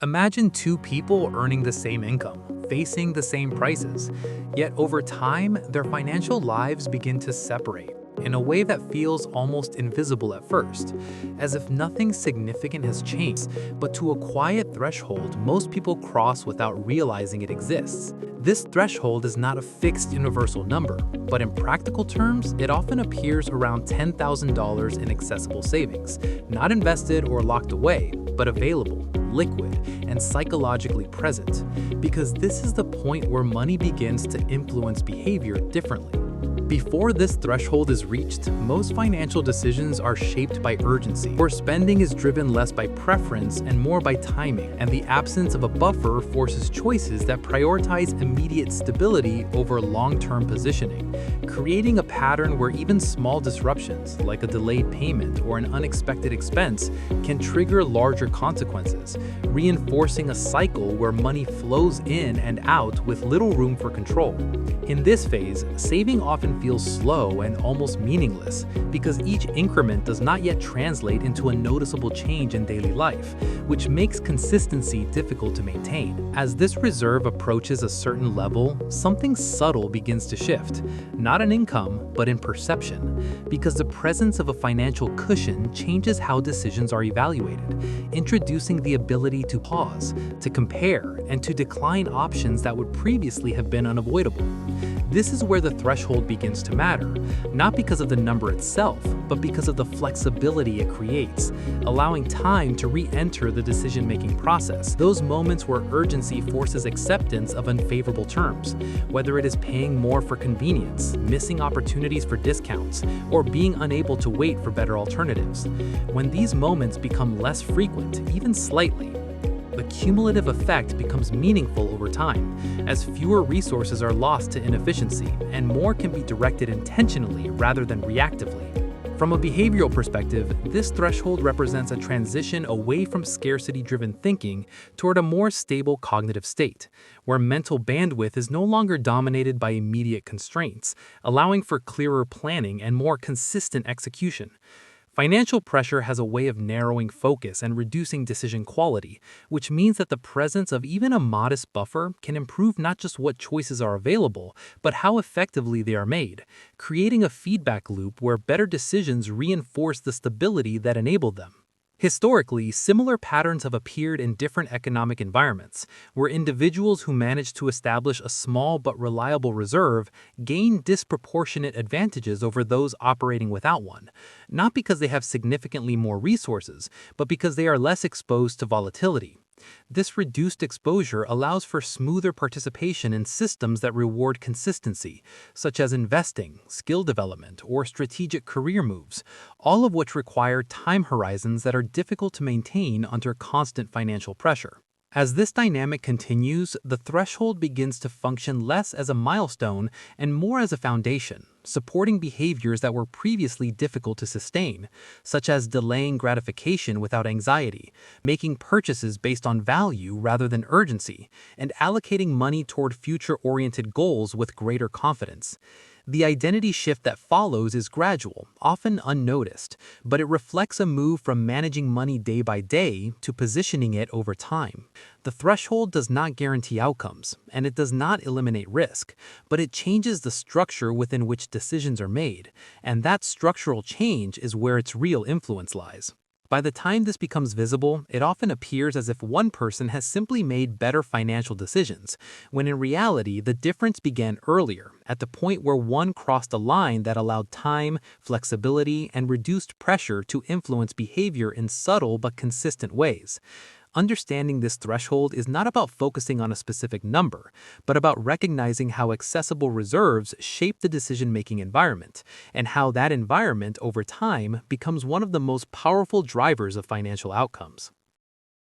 Imagine two people earning the same income, facing the same prices, yet over time, their financial lives begin to separate in a way that feels almost invisible at first, as if nothing significant has changed, but to a quiet threshold most people cross without realizing it exists. This threshold is not a fixed universal number, but in practical terms, it often appears around $10,000 in accessible savings, not invested or locked away, but available, liquid, and psychologically present, because this is the point where money begins to influence behavior differently. Before this threshold is reached, most financial decisions are shaped by urgency, where spending is driven less by preference and more by timing, and the absence of a buffer forces choices that prioritize immediate stability over long-term positioning, creating a pattern where even small disruptions, like a delayed payment or an unexpected expense, can trigger larger consequences, reinforcing a cycle where money flows in and out with little room for control. In this phase, saving often feels slow and almost meaningless because each increment does not yet translate into a noticeable change in daily life, which makes consistency difficult to maintain. As this reserve approaches a certain level, something subtle begins to shift, not in income, but in perception, because the presence of a financial cushion changes how decisions are evaluated, introducing the ability to pause, to compare, and to decline options that would previously have been unavoidable. This is where the threshold begins to matter, not because of the number itself, but because of the flexibility it creates, allowing time to re-enter the decision-making process. Those moments where urgency forces acceptance of unfavorable terms, whether it is paying more for convenience, missing opportunities for discounts, or being unable to wait for better alternatives. When these moments become less frequent, even slightly, the cumulative effect becomes meaningful over time, as fewer resources are lost to inefficiency and more can be directed intentionally rather than reactively. From a behavioral perspective, this threshold represents a transition away from scarcity-driven thinking toward a more stable cognitive state, where mental bandwidth is no longer dominated by immediate constraints, allowing for clearer planning and more consistent execution. Financial pressure has a way of narrowing focus and reducing decision quality, which means that the presence of even a modest buffer can improve not just what choices are available, but how effectively they are made, creating a feedback loop where better decisions reinforce the stability that enabled them. Historically, similar patterns have appeared in different economic environments, where individuals who manage to establish a small but reliable reserve gain disproportionate advantages over those operating without one, not because they have significantly more resources, but because they are less exposed to volatility. This reduced exposure allows for smoother participation in systems that reward consistency, such as investing, skill development, or strategic career moves, all of which require time horizons that are difficult to maintain under constant financial pressure. As this dynamic continues, the threshold begins to function less as a milestone and more as a foundation, supporting behaviors that were previously difficult to sustain, such as delaying gratification without anxiety, making purchases based on value rather than urgency, and allocating money toward future-oriented goals with greater confidence. The identity shift that follows is gradual, often unnoticed, but it reflects a move from managing money day by day to positioning it over time. The threshold does not guarantee outcomes, and it does not eliminate risk, but it changes the structure within which decisions are made, and that structural change is where its real influence lies. By the time this becomes visible, it often appears as if one person has simply made better financial decisions, when in reality the difference began earlier, at the point where one crossed a line that allowed time, flexibility, and reduced pressure to influence behavior in subtle but consistent ways. Understanding this threshold is not about focusing on a specific number, but about recognizing how accessible reserves shape the decision-making environment, and how that environment over time becomes one of the most powerful drivers of financial outcomes.